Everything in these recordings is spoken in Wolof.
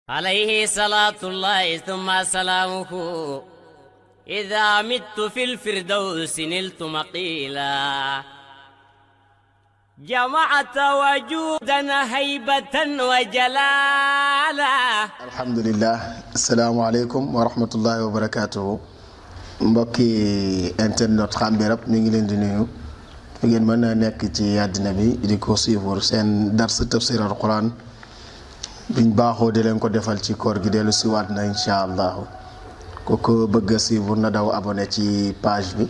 عليه صلاة الله ثم سلامه إذا مت في الفردوس نلت مقيلا جمعت وجودنا هيبة وجلالا. الحمد لله. السلام عليكم ورحمة الله وبركاته. mbokki internet xam bi rab ñu ngi leen di nuyu fi ngeen mën a nekk ci àddina bi di ko suivre seen dars tafsir al quran biñ baaxoo di leen ko defal ci koor gi dellu siwaat na insha allahu ku ko bëgg a suivre na daw abonné ci page bi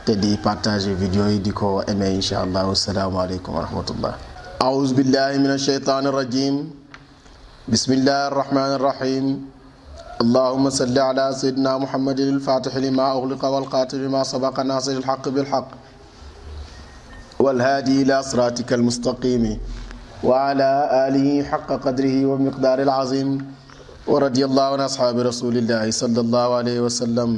te di partager vidéo yi di ko aimé insha allahu. assalaamu aleykum wa rahmatullah. aouzu billahi min ashaytaani rajim. bismillahi arrahmani arrahim. اللهم صل على سيدنا محمد الفاتح لما أغلق والقاتل لما سبق ناصر الحق بالحق والهادي إلى صراطك المستقيم وعلى آله حق قدره ومقدار العظيم ورضي الله عن أصحاب رسول الله صلى الله عليه وسلم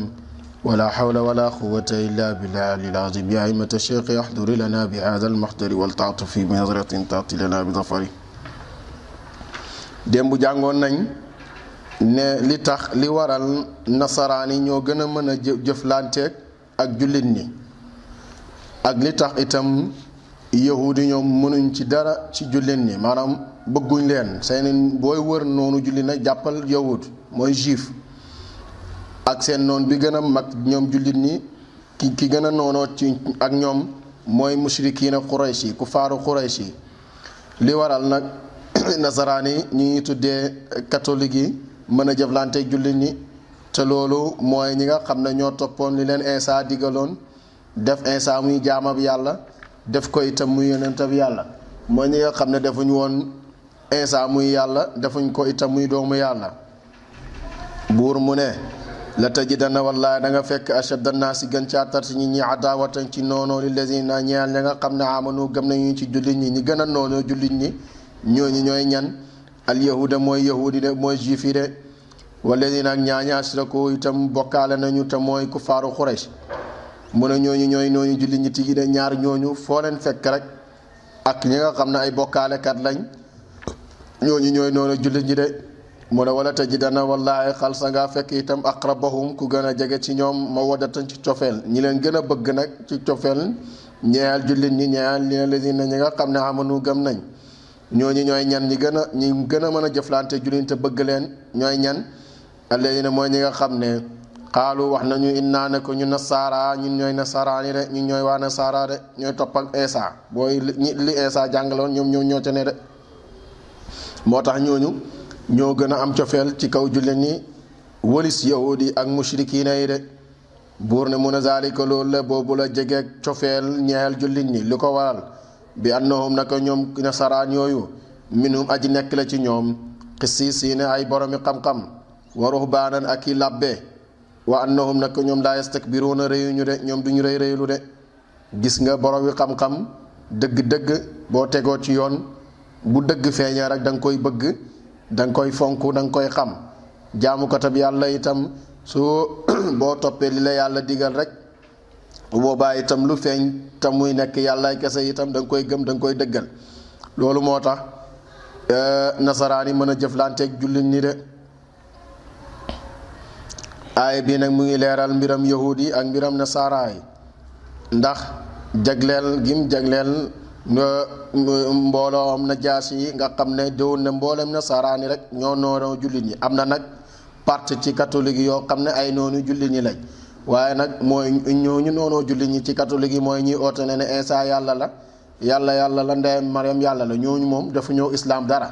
ولا حول ولا قوة إلا بالله العظيم. يا أئمة الشيخ احضر لنا بهذا المحضر والتعطف بنظرة تعطي لنا بظفر. démb jàngoon nañ ne li tax li waral nasaraan yi ñoo gën a mën a jëflanteeg ak jullit ñi ak li tax itam yahudi ñoom mënuñ ci dara ci jullit ñi maanaam bëgguñ leen seeni booy wër noonu jullit nag jàppal yahud mooy juif ak seen noon bi gën a mag ñoom jullit ñi ki gën a noonoo ci ak ñoom mooy mushrikiina Quraysh yi ku faaru Quraysh yi. li waral nag nasaraan yi ñuy tuddee catholique yi mën a jëflante jullit ñi te loolu mooy ñi nga xam ne ñoo toppoon li leen Isa digaloon def Isa muy jaamab yàlla def ko itam muy yonentab yàlla mooy ñi nga xam ne defuñ woon Isa muy yàlla defuñ ko itam muy doomu yàlla. buur mu ne la tajidanna wallaahi da nga fekk ashadda naasi gën caa tar ci ñi adaawatan ci noonoo li lazina ñeel ña nga xam ne amanu gëm nañu ci jullit ñi ñi gën a noonoo jullit ñi ñooñu ñooy ñan al yahuda mooy yahudi de mooy juif yi de walladina ak ñaaña ashraku itam bokkaale nañu te mooy kufaaru Quraysh. mu ne ñooñu ñooy noonu jullit ñi tigi de ñaar ñooñu foo leen fekk rek ak ñi nga xam ne ay bokkaalekat lañ ñooñu ñooy noonu jullit ñi de. mu ne wala tajidana wallaahi xal sa nga fekk itam aqrabahum ku gën a jege ci ñoom mawaddatan ci cofeel ñi leen gën a bëgg nag ci cofeel ñeexal jullit ñi ñeexal li lazina ñi nga xam ne amanu gëm nañ. ñooñu ñooy ñan ñi gën a mën a jëflante jullit te bëgg leen ñooy ñan alladina mooy ñi nga xam ne xaalu wax nañu innaa ne ko ñu nasaara ñun ñooy nasaraani de ñun ñooy waa nasaara de ñooy topp ak Isa booy li Isa jàngaloon ñoom ñoo ca ne de. moo tax ñooñu ñoo gën a am cofeel ci kaw jullit ñi walis yahudi ak mushrikiina yi de. buur ne mun a zaalika loolu la boobu la jegeeg cofeel ñeexal jullit ñi li ko waral bi annahum naka ñoom nasaraan yooyu minhum aji nekk la ci ñoom qissiisiina ay boromi xam-xam wa ruhbaanan ak i labbe wa annahum naka ñoom laa yastakbiruuna réyuñu de ñoom duñu rëy rëylu de. gis nga boromi xam-xam dëgg-dëgg boo tegoo ci yoon bu dëgg feeñee rek da nga koy bëgg da nga koy fonk da nga koy xam jaamukatab yàlla itam su boo toppee li la yàlla digal rek boobaa itam lu feeñ tam muy nekk yàlla kese itam da nga koy gëm da nga koy dëggal. loolu moo tax nasaraan yi mën a jëflanteeg jullit ñi de. aaya bii nag mu ngi leeral mbiram yahudi ak mbiram nasaara yi ndax jagleel gim jagleel mbooloom Najaasi yi nga xam ne déwén ne mboolem nasaraan yi rek ñoo noonu jullit ñi. am na nag parti ci catholique yoo xam ne ay noonu jullit ñi lañ waaye nag mooy ñooñu noonu jullit ñi ci catholique yi mooy ñuy oote ne Isa yàlla la ndeyam Mariam yàlla la ñooñu moom dafa ñëw islam dara.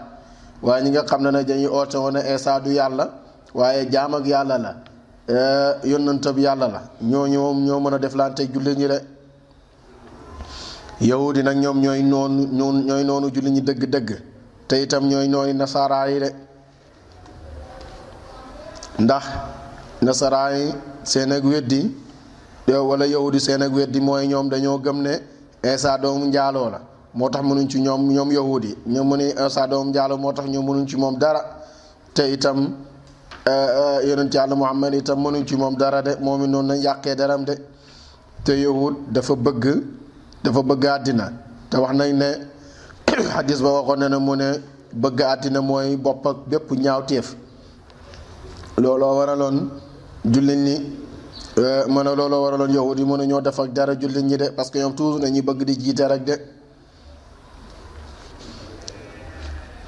waaye ñi nga xam ne nag dañuy oote woon ne Isa du yàlla waaye jaam ak yàlla la yónnantab yàlla la ñooñu moom ñoo mën a deflante jullit ñi de. yahudi nag ñoom ñooy noonu jullit ñi dëgg-dëgg te itam ñooy noonu nasaraa yi de. ndax nasaraa yi seen ak weddi wala yahudi seen ak weddi mooy ñoom dañoo gëm ne Isa doomu njaaloo la moo tax mënuñ ci ñoom yahudi ñoom mu ne Isa doomu njaaloo moo tax ñoom mënuñ ci moom dara te itam yonent Yàlla Muhammad itam mënuñ ci moom dara de moom it noonu nañ yàqee daram de. te yahud dafa bëgg àddina te wax nañ ne xadis ba waxoon na ne mu ne bëgg àddina mooy bopp ak bépp ñaawteef looloo waraloon jullit ñi mën a looloo waraloon yahud yi mën a ñoo def ak dara jullit ñi de parce que ñoom toujours dañuy bëgg di jiite rek de.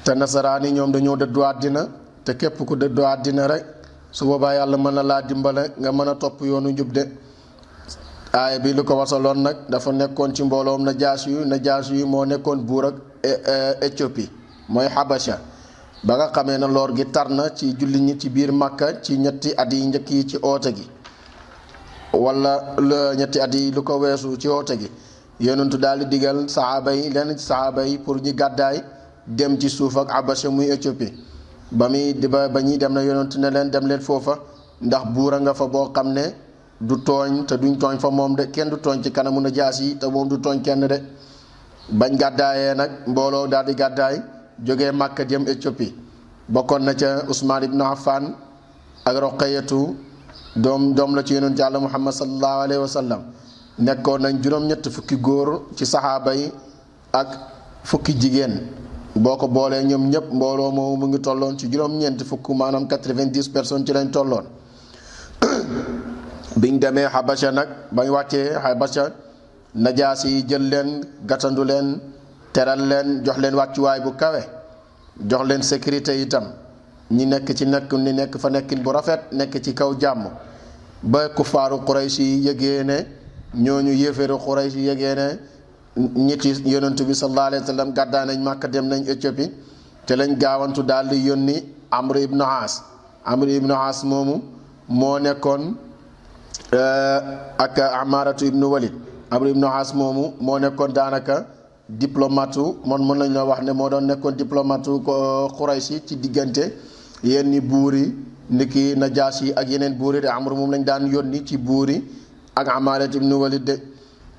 te nasaraan yi ñoom dañoo dëddu àddina te képp ku dëddu àddina rek su boobaa yàlla mën na laa dimbale nga mën a topp yoonu njub de. aaya bi lu ko wasaloon nag dafa nekkoon ci mbooloom Najaasi yu moo nekkoon buur ak Éthiopie mooy Habasha. ba nga xamee na loor gi tar na ci jullit ñi ci biir Makka ci ñetti at yi njëkk yi ci oote gi wala ñetti at yi lu ko weesu ci oote gi yonentu daal di digal saxaaba yi lenn ci saxaaba yi pour ñu gàddaay dem ci suuf ak Habasha muy Éthiopie ba ñuy dem na yonentu ne leen dem leen foofa ndax buura nga fa boo xam ne du tooñ te duñ tooñ fa moom de kenn du tooñ ci kanamu Najaasi yi te moom du tooñ kenn de. bañ gàddaayee nag mbooloo daal di gàddaay jógee Makka jëm Éthiopie bokkoon na ca Ousmane ibn Affan ak Roqayatu doom la ci yonent Yàlla Muhammad sallallahu alayhi wa sallam nekkoon nañ juróom-ñett fukki góor ci saxaaba yi ak fukki jigéen boo ko boolee ñoom ñëpp mbooloo moomu mu ngi tolloon ci juróom-ñeenti fukk maanaam 90 personnes ci lañ tolloon. biñ demee Habasha nag bañ wàccee Habasha Najaasi yi jël leen gàttandu leen teral leen jox leen wàccuwaay bu kawe jox leen sécurité itam ñi nekk ci nekk fa nekkin bu rafet nekk ci kaw jàmm ba kuffaaru Quraysh yi yëgee ne ñooñu yéeféeru Quraysh yi yëgee ne ñetti yonentu bi sallallahu alayhi wa sallam gàddaa nañ Makka dem nañ Éthiopie te lañ gaawantu daal di yónni Amr ibn As moomu moo nekkoon ak Amaratu ibnu Walid. Amr ibn As moomu moo nekkoon daanaka diplomatu mën nañ la wax ne moo doon nekkoon diplomatu Quraysh ci diggante yenn buur yi niki Najaasi yi ak yeneen buur yi de Amr moom lañ daan yónni ci buur yi ak Amarat ibn Walid de.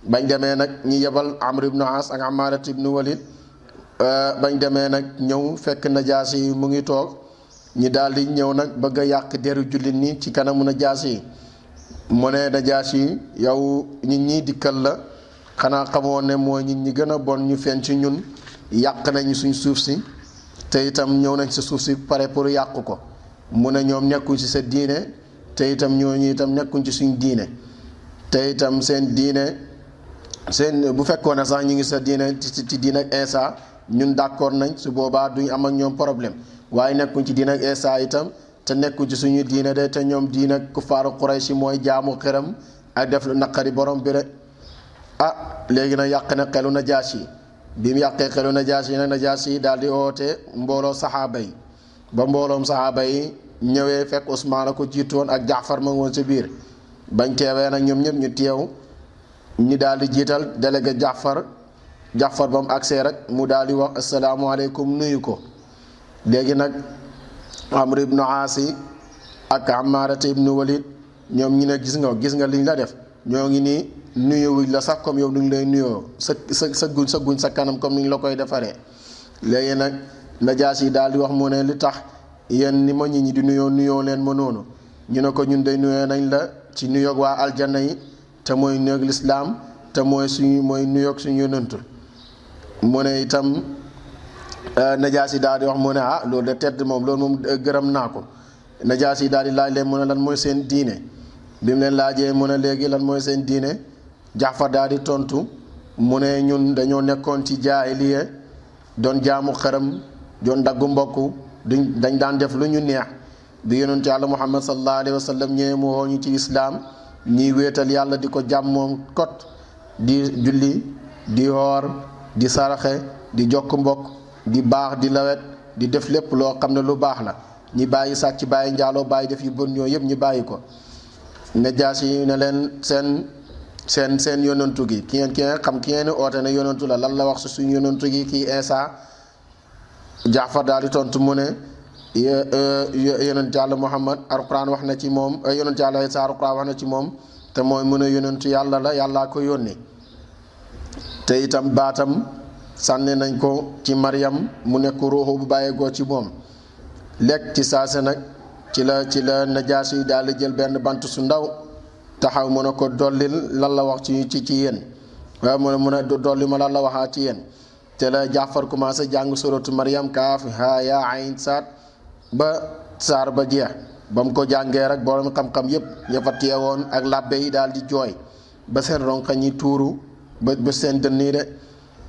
bañ demee nag ñi yebal Amr ibn As ak Amarat ibn Walid bañ demee nag ñëw fekk Najaasi yi mu ngi toog ñi daal di ñëw nag bëgg a yàq deru jullit ñi ci kanamu Najaasi yi. mu ne Najaasi yi yow nit ñi dikkal la xanaa xamoo ne mooy nit ñi gën a bon ñu feeñ ci ñun yàq nañ suñ suuf si te itam ñëw nañ sa suuf si pare pour yàq ko mu ne ñoom nekkuñ ci sa diine te itam ñooñu itam nekkuñ ci suñ diine te itam seen diine bu fekkoon ne sax ñu ngi sa diine ci diine ak Isa ñun d'accord nañ su boobaa duñ am ak ñoom problème waaye nekkuñ ci diine ak Isa itam te nekkuñ ci suñu diine de te ñoom diine ak kuffaaru Quraysh mooy jaamu xëram ak def lu naqari borom bi rek. léegi nag yàq na xelu Najaasi yi bi mu yàqee xelu Najaasi yi nag Najaasi yi daal di oote mbooloo saxaaba yi ba mbooloom saxaaba yi ñëwee fekk Usmaan a ko jiitoon ak Jaafar ma woon sa biir bañ teewee nag ñoom ñëpp ñu teew ñu daal di jiital délégué Jaafar ba mu agsee rek mu daal di wax asalaamaaleykum nuyu ko. léegi nag Amr ibnu Aas ak Amaarata ibnu Walid ñoom ñu ne gis nga liñ la def ñoo ngi nii nuyuwuñ la sax comme yow nu ngi lay nuyoo sa guñ sa kanam comme ni ñu la koy defaree. léegi nag Najaasi yi daal di wax mu ne li tax yéen ni ma nit ñi di nuyoo leen ma noonu ñu ne ko ñun day nuyoo nañ la ci nuyoog waa aljanna yi te mooy nuyoog lislaam te mooy nuyoog suñu yonantu mu ne itam Najaasi yi daal di wax mu ne loolu de tedd moom loolu moom gërëm naa ko. Najaasi yi daal di laaj leen mu ne lan mooy seen diine bi mu leen laajee mu ne léegi lan mooy seen diine Jaafar daal di tontu mu ne ñun dañoo nekkoon ci jaahiliya doon jaamu xaram doon daggu mbokk dañ daan def lu ñu neex bi yonent Yàlla Muhammad sallallahu alayhi wa sallam ñëwee mu woo ñu ci islaam ñiy wéetal yàlla di ko jàmmoom kot di julli di woor di saraxe di jokk mbokk di baax di lawet di def lépp loo xam ne lu baax la ñi bàyyi sàcc bàyyi njaaloo bàyyi def yu bon ñoo yëpp ñi bàyyi ko. Najaasi yi ne leen seen yonantu gi ki ngeen oote ne yonantu la lan la wax su suñu yonantu gi kii Isa. Jaafar daal di tontu mu ne yonent Yàlla Muhammad Alxuraan wax na ci moom yonent Yàlla Isa Alxuraan wax na ci moom te mooy mu ne yonantu yàlla la yàllaa ko yónni te itam baatam sànni nañ ko ci Maryam mu nekk ruuxu bu bàyyeekoo ci moom. lekk ci saase nag ci la Najaasi yi daal di jël benn bant su ndaw taxaw mu ne ko dollil lan la wax ci yéen waaye mu ne dolli ma lan la waxaat ci yéen te la Jaafar commencé jàng suratu Maryam kaaf haa yaa ayn saat ba saar ba jeex ba mu ko jàngee rek borom xam-xam yépp ña fa teewoon ak làbbe yi daal di jooy ba seen ronka ñi tuuru ba seen dënn yi de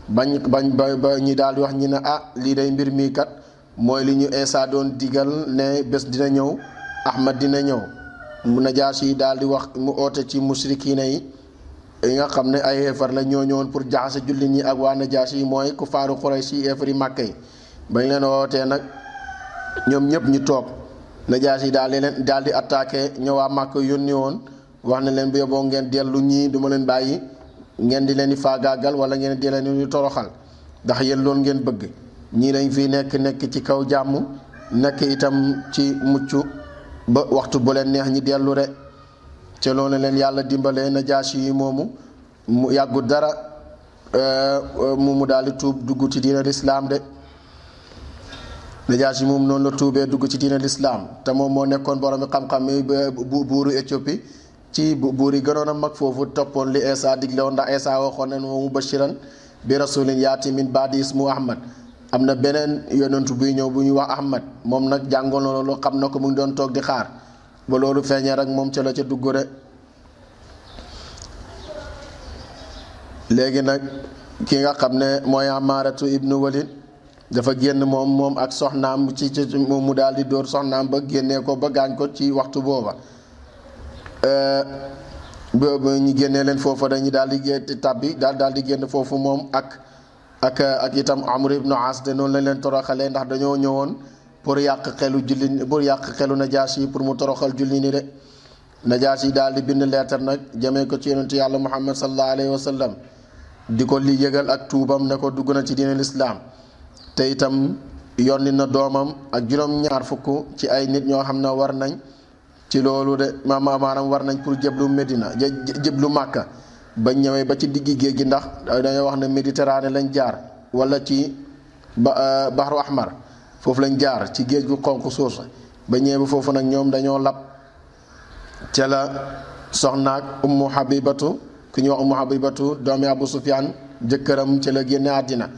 ba ñi daal di wax ñi ne lii day mbir mii kat mooy li ñu Eesa doon digal ne bés dina ñëw Ahmad dina ñëw. mu Najaasi yi daal di wax mu oote ci musrikiina yi nga xam ne ay xeefar la ñoo ñëwoon pour jaxase jullit ñi ak waa Najaasi yi mooy ku faaru Quraysh yi xeefar yi Màkka yi bañ leen wootee nag ñoom ñëpp ñu toog Najaasi yi daal di attaqué ñëw waa Màkka yónni woon wax ne leen bu yóbboo ngeen dellu ñii duma leen bàyyi ngeen di leen di faagaagal wala ngeen di leen di toroxal ndax yéen loolu ngeen bëgg ñii dañ fi nekk ci kaw jàmm nekk itam ci mucc ba waxtu bu leen neex ñi dellu re ca loolu leen yàlla dimbalee Najaasi yi moomu mu yàggu dara mu daal di tuub dugg ci diina lislaam de Najaasi moom noonu la tuubee dugg ci diina lislaam te moom moo nekkoon borom xam-xam yi buuru Éthiopie ci buur yi gënoon a mag foofu toppoon li Eesa digle woon ndax Eesa waxoon ne wa mubashiran bi rasulin yaati min baadi ismu Ahmad am na beneen yonentu buy ñëw bu ñuy wax Ahmad moom nag jàngoon na loolu xam na ko mu ngi doon toog di xaar ba loolu feeñee rek moom ca la ca dugg rek léegi nag ki nga xam ne mooy Amaaratu ibnu Walid dafa génn moom ak soxnaam moom mu daal di dóor soxnaam ba génnee ko ba gaañ ko ci waxtu booba ñu génnee leen foofu dañu daal di tabbi daal di génn foofu moom ak itam Amr ibnu As de noonu lañ leen toroxalee ndax dañoo ñëwoon pour yàq xelu Najaasi pour mu toroxal julli ni de Najaasi daal di bind leetar nag jëmee ko ci yonentu yàlla Muhammad sallallahu alayhi wa sallam di ko li yëgal ak tuubam ne ko dugg na ci diine lislaam te itam yonni na doomam ak juróom-ñaar fukk ci ay nit ñoo xam ne war nañ ci loolu de maanaam war nañ pour jëblu Medina jëblu Màkka ba ñëwee ba ci diggi géej gi ndax dañoo wax ne Méditerranée lañ jaar wala ci Bahru Ahmar foofu lañ jaar ci géej gu xonq suuf ba ñëwee ba foofu nag ñoom dañoo lab ca la soxnaak Ummu Habibatu ku ñuy wax Ummu Habibatu doomi Abu Sufyaan jëkkëram ca la génne àddina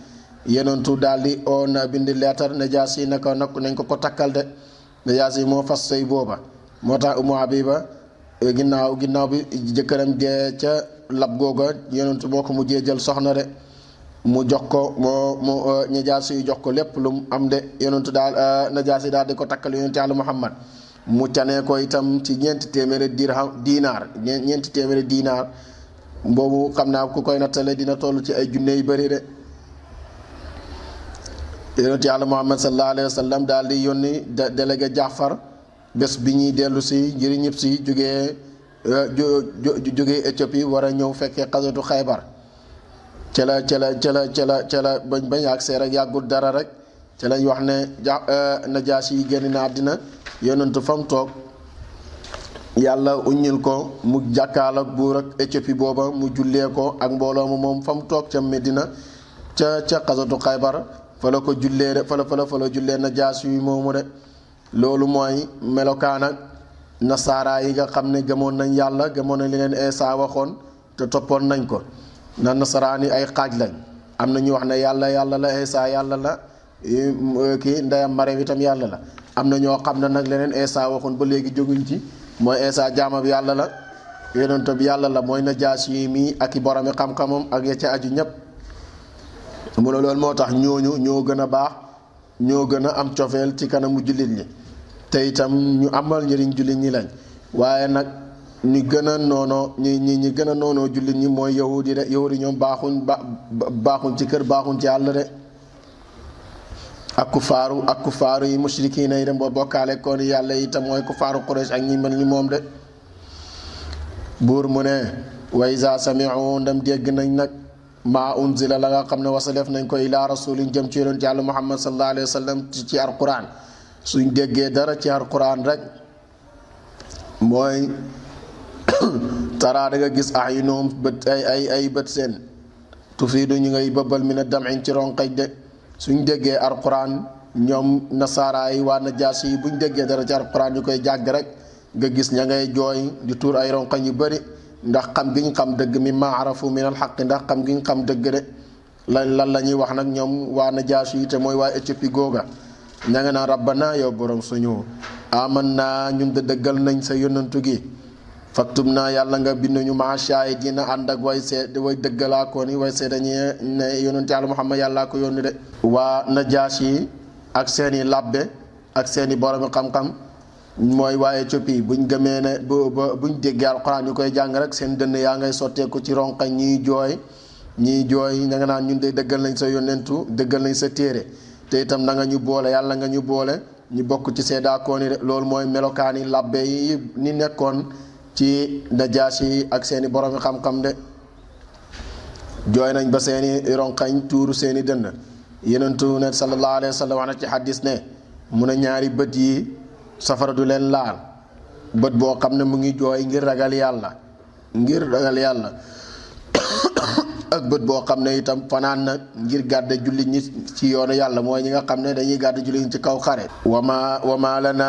yonentu daal di na bind leetar Najaasi ne ko nañ ko takkal de Najaasi moo fas sëy booba moo tax Ummu Habiba ginnaaw bi jëkkëram dee ca lab googa yonentu moo ko mujjee jël soxna de mu jox ko moo Najaasi yu jox ko lépp lu mu am de yonentu daal Najaasi daal di ko takkal yonentu Yàlla Muhammad mu canee ko itam ci ñeenti téeméeri diinaar boobu xam naa ku koy nattale dina toll ci ay junne yu bëri de yonentu Yàlla Muhammad sallallahu alayhi wa sallam daal di yónni délégué Jaafar bés bi ñuy dellu si ngir ñëpp si jógee Éthiopie war a ñëw fekkee xasatu Xaybar ca la bañ ak see rek yàggul dara rek ca lañ wax ne Najaasi yi génn na àddina yonentu fam toog yàlla uññil ko mu jàkkaal ak buur ak Éthiopie booba mu jullee ko ak mbooloo mu moom fam toog ca Medina ca xasatu Xaybar fa la ko jullee de fa la jullee Najaasi yi moomu de loolu mooy melokaan ak nasaara yi nga xam ne gëmoon nañ yàlla gëmoon nañ li leen Eesa waxoon te toppoon nañ ko na nasaraan yi ay xaaj lañ am na ñu wax ne yàlla la Eesa yàlla la kii ndeyam Maryam itam yàlla la am na ñoo xam ne nag leneen Eesa waxoon ba léegi jóguñ ci mooy Eesa jaamab yàlla la yonent bi yàlla la mooy Najaasi yi mii ak i boromi xam-xamam ak ya ca aju ñépp mu ne loolu moo tax ñooñu ñoo gën a baax ñoo gën a am cofeel ci kanamu jullit ñi te itam ñu amal njëriñ jullit ñi lañ waaye nag ñi gën a noonoo ñi gën a noonoo jullit ñi mooy yahudi de yahudi ñoom baaxuñ ci kër baaxuñ ci àll de ak kufaaru yi mushrikiina yi dem boo bokkaale koon yàlla itam mooy kufaaru Quraysh ak ñi mel ni moom de buur mu ne wa iza sami'u ndam dégg nañ nag maa unzila la nga xam ne wasaleef nañ ko ilaa rasulin jëm ci yonent yàlla Muhammad sallallahu alayhi wa sallam ci alquran suñ déggee dara ci alquran rek mooy taraa da nga gis ahyunuhum bët ay bët seen tufiidu ñu ngay bëbbal mina dam'in ci ronqaj de suñ déggee alquran ñoom nasaara yi waa Najaasi yi buñ déggee dara ci alquran ñu koy jàgg rek nga gis ña ngay jooy di tuur ay ronqañ yu bëri ndax xam gi ñu xam dëgg mi ma arafu min al xaq ndax xam gi ñu xam dëgg de lan la ñuy wax nag ñoom waa Najaasi yi te mooy waa Éthiopie googa ña nga naan rabbana yow borom suñu amanna ñun de dëggal nañ sa yonantu gi faktub naa yàlla nga bind ñu maa shaahidiina ànd ak way dëggalaa ko ni way seeda ñi ne yonent yàlla Muhammad yàllaa ko yónni de. waa Najaasi ak seeni labbe ak seeni boromi xam-xam mooy waa Éthiopie buñ gëmee ne buñ déggee alxuraan ñu koy jàng rek seen dënn yaa ngay sotteeku ci ronqañ ñiy jooy da nga naan ñun de dëggal nañ sa yonentu dëggal nañ sa téere te itam da nga ñu boole yàlla nga ñu boole ñu bokk ci seedaakoon yi de. loolu mooy melokaani labbe yi ni nekkoon ci Najaasi ak seeni boromi xam-xam de. jooy nañ ba seeni ronqañ tuuru seeni dënn. yonentu ne sallallahu alayhi wa sallam wax na ci xaddis ne mu ne ñaari bët yi safara du leen laal bët boo xam ne mu ngi jooy ngir ragal yàlla ak bët boo xam ne itam fanaan na ngir gàdde jullit ñi ci yoonu yàlla mooy ñi nga xam ne dañuy gàdde jullit ñi ci kaw xare wama lana